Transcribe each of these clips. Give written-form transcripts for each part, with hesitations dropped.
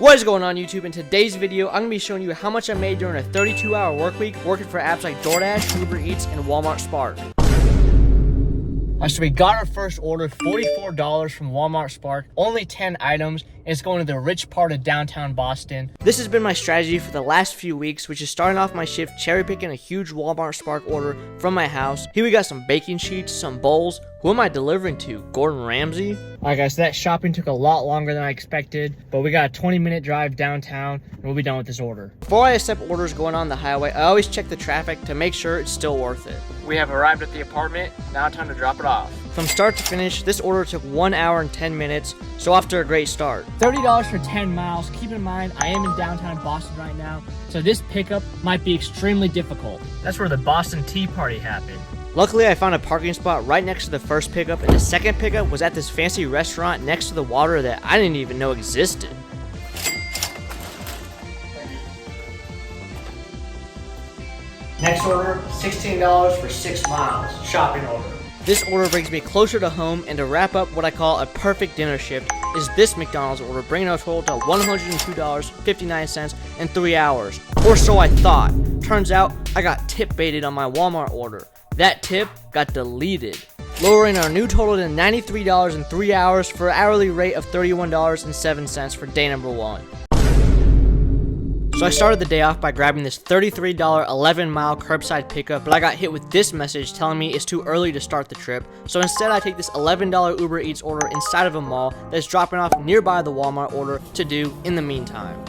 What is going on YouTube? In today's video, I'm going to be showing you how much I made during a 32-hour work week working for apps like DoorDash, Uber Eats, and Walmart Spark. So we got our first order, $44 from Walmart Spark, only 10 items, and it's going to the rich part of downtown Boston. This has been my strategy for the last few weeks, which is starting off my shift cherry picking a huge Walmart Spark order from my house. Here we got some baking sheets, some bowls. Who am I delivering to? Gordon Ramsay? Alright guys, so that shopping took a lot longer than I expected, but we got a 20-minute drive downtown, and we'll be done with this order. Before I accept orders going on the highway, I always check the traffic to make sure it's still worth it. We have arrived at the apartment, now time to drop it off. From start to finish, this order took 1 hour and 10 minutes, so off to a great start. $30 for 10 miles. Keep in mind, I am in downtown Boston right now, so this pickup might be extremely difficult. That's where the Boston Tea Party happened. Luckily, I found a parking spot right next to the first pickup, and the second pickup was at this fancy restaurant next to the water that I didn't even know existed. Next order, $16 for 6 miles. Shopping order. This order brings me closer to home, and to wrap up what I call a perfect dinner shift is this McDonald's order, bringing our total to $102.59 in 3 hours. Or so I thought. Turns out, I got tip baited on my Walmart order. That tip got deleted, lowering our new total to $93 in 3 hours for an hourly rate of $31.07 for day number 1. So I started the day off by grabbing this $33 11-mile curbside pickup, but I got hit with this message telling me it's too early to start the trip. So instead I take this $11 Uber Eats order inside of a mall that's dropping off nearby the Walmart order to do in the meantime.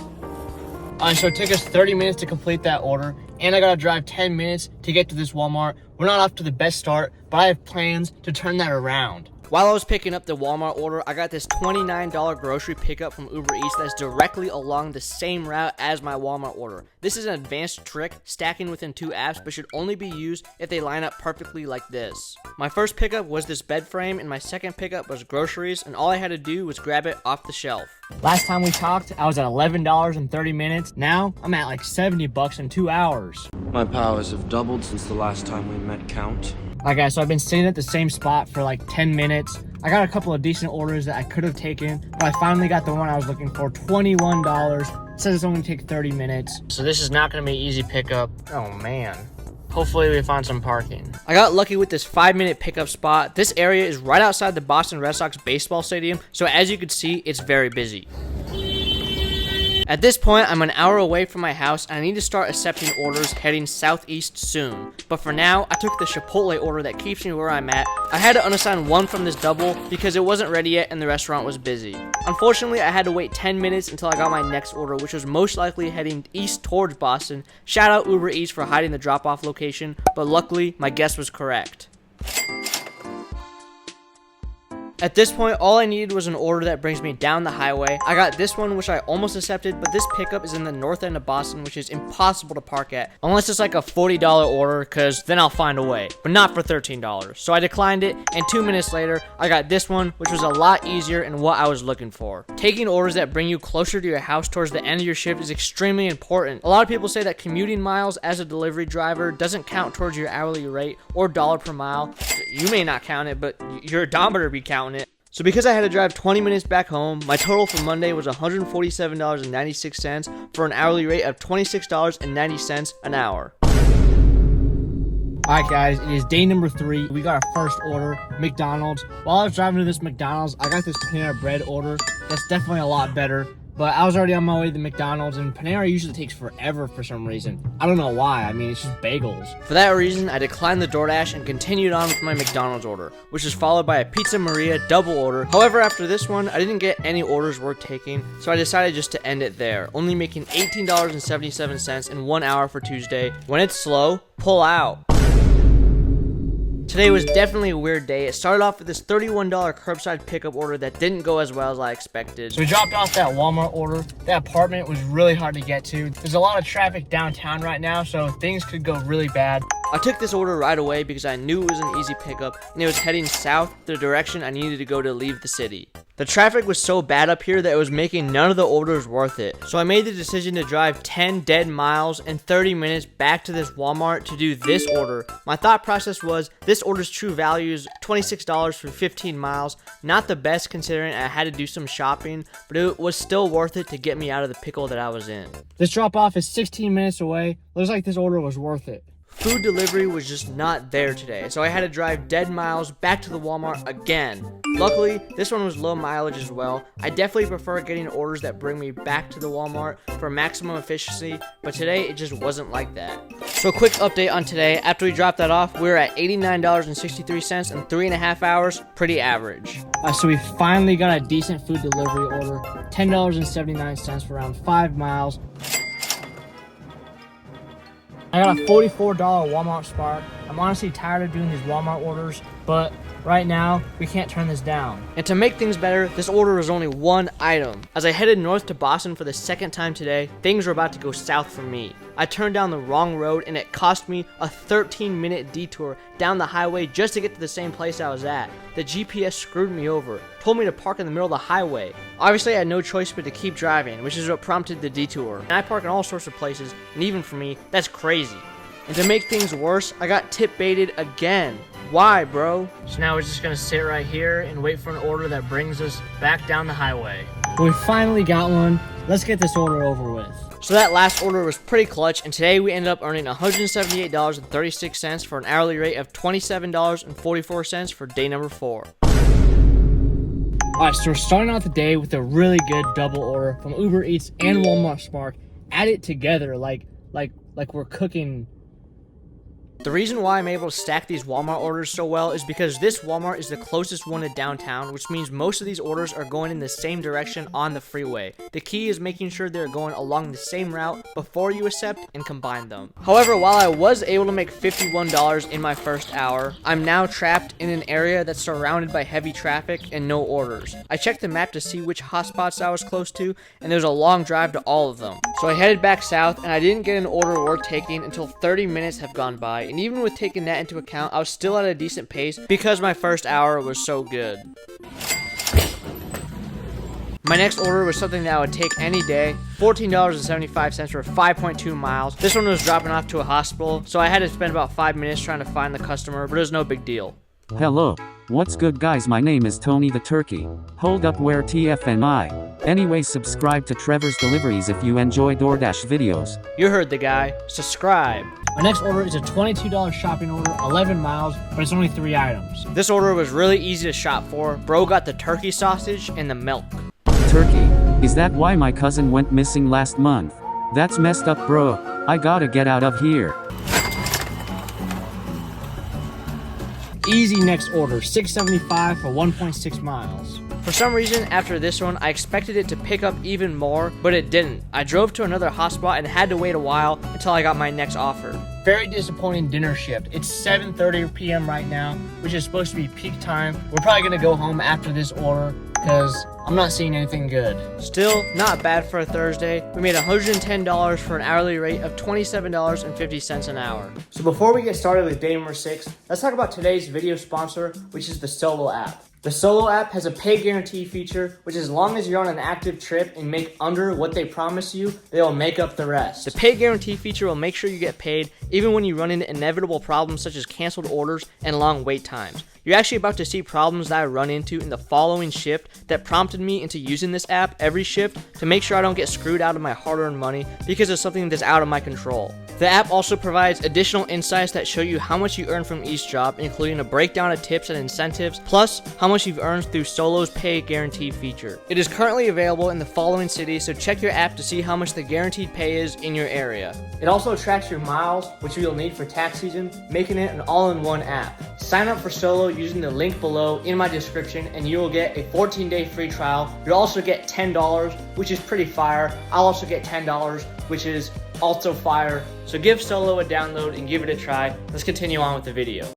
So it took us 30 minutes to complete that order, and I gotta drive 10 minutes to get to this Walmart. We're not off to the best start, but I have plans to turn that around. While I was picking up the Walmart order, I got this $29 grocery pickup from Uber Eats that's directly along the same route as my Walmart order. This is an advanced trick, stacking within 2 apps, but should only be used if they line up perfectly like this. My first pickup was this bed frame, and my second pickup was groceries, and all I had to do was grab it off the shelf. Last time we talked, I was at $11 in 30 minutes. Now, I'm at like $70 in 2 hours. My powers have doubled since the last time we met, Count. Alright guys, so I've been sitting at the same spot for like 10 minutes. I got a couple of decent orders that I could have taken, but I finally got the one I was looking for, $21. It says it's only gonna take 30 minutes. So this is not gonna be an easy pickup. Oh man. Hopefully we find some parking. I got lucky with this 5-minute pickup spot. This area is right outside the Boston Red Sox baseball stadium, so as you can see, it's very busy. At this point, I'm an hour away from my house, and I need to start accepting orders heading southeast soon. But for now, I took the Chipotle order that keeps me where I'm at. I had to unassign one from this double because it wasn't ready yet and the restaurant was busy. Unfortunately, I had to wait 10 minutes until I got my next order, which was most likely heading east towards Boston. Shout out Uber Eats for hiding the drop-off location, but luckily, my guess was correct. At this point, all I needed was an order that brings me down the highway. I got this one, which I almost accepted, but this pickup is in the north end of Boston, which is impossible to park at. Unless it's like a $40 order, because then I'll find a way. But not for $13. So I declined it, and 2 minutes later, I got this one, which was a lot easier and what I was looking for. Taking orders that bring you closer to your house towards the end of your shift is extremely important. A lot of people say that commuting miles as a delivery driver doesn't count towards your hourly rate or dollar per mile. You may not count it, but your odometer be counting it. So because I had to drive 20 minutes back home, my total for Monday was $147.96 for an hourly rate of $26.90 an hour. Alright guys, it is day number 3. We got our first order, McDonald's. While I was driving to this McDonald's, I got this Panera Bread order. That's definitely a lot better. But I was already on my way to the McDonald's, and Panera usually takes forever for some reason. I don't know why. I mean, it's just bagels. For that reason, I declined the DoorDash and continued on with my McDonald's order, which was followed by a Pizza Maria double order. However, after this one, I didn't get any orders worth taking, so I decided just to end it there, only making $18.77 in 1 hour for Tuesday. When it's slow, pull out. Today was definitely a weird day. It started off with this $31 curbside pickup order that didn't go as well as I expected. So we dropped off that Walmart order. That apartment was really hard to get to. There's a lot of traffic downtown right now, so things could go really bad. I took this order right away because I knew it was an easy pickup and it was heading south the direction I needed to go to leave the city. The traffic was so bad up here that it was making none of the orders worth it. So I made the decision to drive 10 dead miles and 30 minutes back to this Walmart to do this order. My thought process was this order's true value is $26 for 15 miles. Not the best considering I had to do some shopping, but it was still worth it to get me out of the pickle that I was in. This drop off is 16 minutes away. Looks like this order was worth it. Food delivery was just not there today, so I had to drive dead miles back to the Walmart again. Luckily, this one was low mileage as well. I definitely prefer getting orders that bring me back to the Walmart for maximum efficiency, but today it just wasn't like that. So a quick update on today. After we dropped that off, we were at $89.63 in 3.5 hours, pretty average. So we finally got a decent food delivery order, $10.79 for around 5 miles. I got a $44 Walmart Spark. I'm honestly tired of doing these Walmart orders, but right now, we can't turn this down. And to make things better, this order was only one item. As I headed north to Boston for the second time today, things were about to go south for me. I turned down the wrong road and it cost me a 13-minute detour down the highway just to get to the same place I was at. The GPS screwed me over, told me to park in the middle of the highway. Obviously I had no choice but to keep driving, which is what prompted the detour. And I park in all sorts of places, and even for me, that's crazy. And to make things worse, I got tip baited again. Why, bro? So now we're just gonna sit right here and wait for an order that brings us back down the highway. We finally got one. Let's get this order over with. So that last order was pretty clutch, and today we ended up earning $178.36 for an hourly rate of $27.44 for day number 4. Alright, so we're starting out the day with a really good double order from Uber Eats and Walmart Spark. Add it together like we're cooking. The reason why I'm able to stack these Walmart orders so well is because this Walmart is the closest one to downtown, which means most of these orders are going in the same direction on the freeway. The key is making sure they're going along the same route before you accept and combine them. However, while I was able to make $51 in my first hour, I'm now trapped in an area that's surrounded by heavy traffic and no orders. I checked the map to see which hotspots I was close to, and there's a long drive to all of them. So I headed back south, and I didn't get an order worth taking until 30 minutes have gone by. And even with taking that into account, I was still at a decent pace because my first hour was so good. My next order was something that I would take any day, $14.75 for 5.2 miles. This one was dropping off to a hospital, so I had to spend about 5 minutes trying to find the customer, but it was no big deal. Hello. What's good, guys? My name is Tony the Turkey. Hold up, where TFNI? Anyway, subscribe to Trevor's Deliveries if you enjoy DoorDash videos. You heard the guy. Subscribe. My next order is a $22 shopping order, 11 miles, but it's only 3 items. This order was really easy to shop for. Bro got the turkey sausage and the milk. Turkey? Is that why my cousin went missing last month? That's messed up, bro. I gotta get out of here. Easy next order, $6.75 for 1.6 miles. For some reason, after this one, I expected it to pick up even more, but it didn't. I drove to another hotspot and had to wait a while until I got my next offer. Very disappointing dinner shift. It's 7:30 p.m. right now, which is supposed to be peak time. We're probably gonna go home after this order because I'm not seeing anything good. Still, not bad for a Thursday. We made $110 for an hourly rate of $27.50 an hour. So before we get started with day number 6, let's talk about today's video sponsor, which is the Solo app. The Solo app has a pay guarantee feature, which as long as you're on an active trip and make under what they promise you, they'll make up the rest. The pay guarantee feature will make sure you get paid even when you run into inevitable problems such as canceled orders and long wait times. You're actually about to see problems that I run into in the following shift that prompted me into using this app every shift to make sure I don't get screwed out of my hard-earned money because of something that's out of my control. The app also provides additional insights that show you how much you earn from each job, including a breakdown of tips and incentives, plus how much you've earned through Solo's pay guarantee feature. It is currently available in the following cities, so check your app to see how much the guaranteed pay is in your area. It also tracks your miles, which you'll need for tax season, making it an all-in-one app. Sign up for Solo using the link below in my description and you will get a 14-day free trial. You'll also get $10, which is pretty fire. I'll also get $10, which is also fire. So give Solo a download and give it a try. Let's continue on with the video.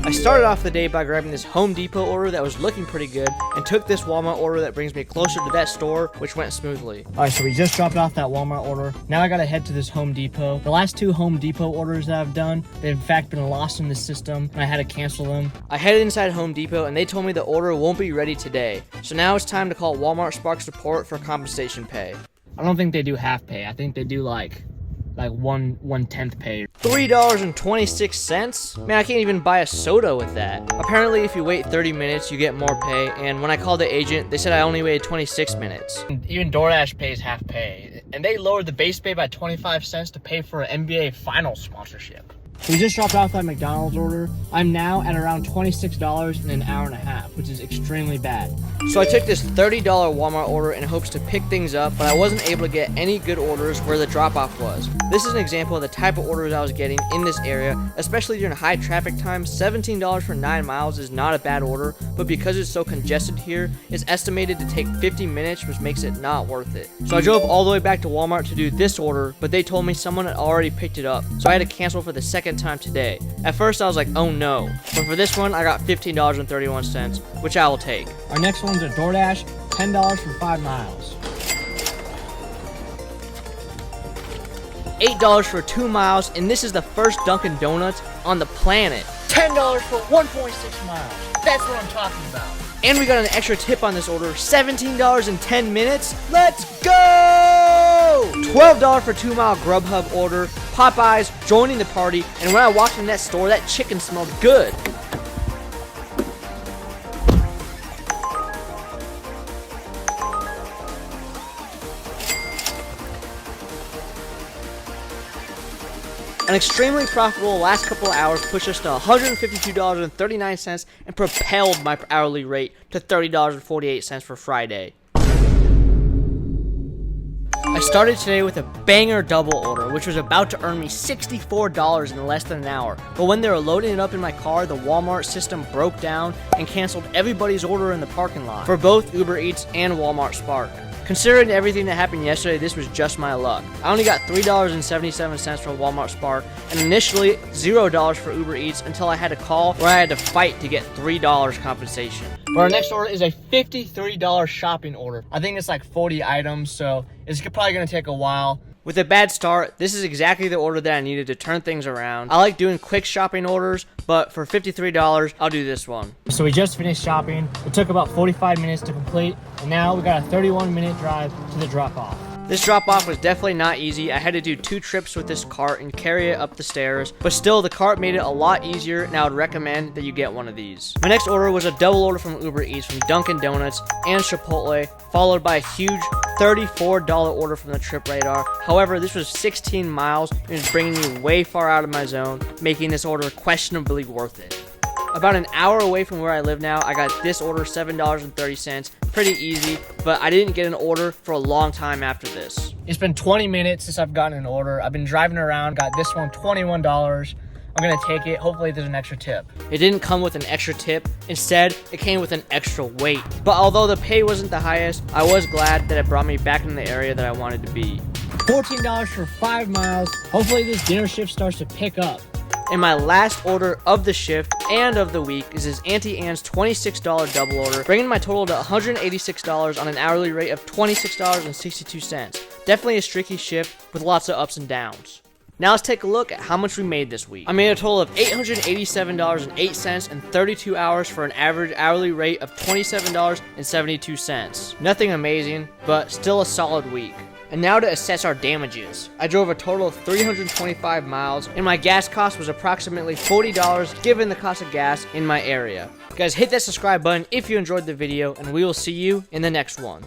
I started off the day by grabbing this Home Depot order that was looking pretty good and took this Walmart order that brings me closer to that store, which went smoothly. Alright, so we just dropped off that Walmart order. Now I gotta head to this Home Depot. The last 2 Home Depot orders that I've done, they've in fact been lost in the system and I had to cancel them. I headed inside Home Depot and they told me the order won't be ready today. So now it's time to call Walmart Spark Support for compensation pay. I don't think they do half pay. I think they do like 1/10 pay. $3.26? Man, I can't even buy a soda with that. Apparently, if you wait 30 minutes, you get more pay, and when I called the agent, they said I only waited 26 minutes. Even DoorDash pays half pay, and they lowered the base pay by 25 cents to pay for an NBA Finals sponsorship. We just dropped off that McDonald's order. I'm now at around $26 in an hour and a half, which is extremely bad. So I took this $30 Walmart order in hopes to pick things up, but I wasn't able to get any good orders where the drop-off was. This is an example of the type of orders I was getting in this area, especially during high traffic times. $17 for 9 miles is not a bad order, but because it's so congested here, it's estimated to take 50 minutes, which makes it not worth it. So I drove all the way back to Walmart to do this order, but they told me someone had already picked it up, so I had to cancel for the second time today. At first I was like, oh no, but for this one I got $15.31, which I will take. Our next one's a DoorDash, $10 for 5 miles. $8 for 2 miles, and this is the first Dunkin' Donuts on the planet. $10 for 1.6 miles. That's what I'm talking about. And we got an extra tip on this order, $17 in 10 minutes. Let's go! $12 for 2 mile Grubhub order, Popeyes joining the party, and when I walked in that store, that chicken smelled good. An extremely profitable last couple of hours pushed us to $152.39 and propelled my hourly rate to $30.48 for Friday. I started today with a banger double order, which was about to earn me $64 in less than an hour. But when they were loading it up in my car, the Walmart system broke down and canceled everybody's order in the parking lot for both Uber Eats and Walmart Spark. Considering everything that happened yesterday, this was just my luck. I only got $3.77 from Walmart Spark, and initially $0 for Uber Eats until I had a call where I had to fight to get $3 compensation. But our next order is a $53 shopping order. I think it's like 40 items, so it's probably gonna take a while. With a bad start, this is exactly the order that I needed to turn things around. I like doing quick shopping orders, but for $53, I'll do this one. So we just finished shopping. It took about 45 minutes to complete, and now we got a 31-minute drive to the drop-off. This drop-off was definitely not easy. I had to do 2 trips with this cart and carry it up the stairs, but still, the cart made it a lot easier, and I would recommend that you get one of these. My next order was a double order from Uber Eats from Dunkin' Donuts and Chipotle, followed by a huge $34 order from the Trip Radar. However, this was 16 miles and is bringing me way far out of my zone, making this order questionably worth it. About an hour away from where I live now, I got this order, $7.30. Pretty easy, but I didn't get an order for a long time after this. It's been 20 minutes since I've gotten an order. I've been driving around, got this one, $21. I'm gonna take it. Hopefully there's an extra tip. It didn't come with an extra tip. Instead, it came with an extra weight. But although the pay wasn't the highest, I was glad that it brought me back in the area that I wanted to be. $14 for 5 miles. Hopefully this dinner shift starts to pick up. And my last order of the shift and of the week is this Auntie Anne's $26 double order, bringing my total to $186 on an hourly rate of $26.62. Definitely a streaky shift with lots of ups and downs. Now let's take a look at how much we made this week. I made a total of $887.08 in 32 hours for an average hourly rate of $27.72. Nothing amazing, but still a solid week. And now to assess our damages. I drove a total of 325 miles, and my gas cost was approximately $40 given the cost of gas in my area. Guys, hit that subscribe button if you enjoyed the video, and we will see you in the next one.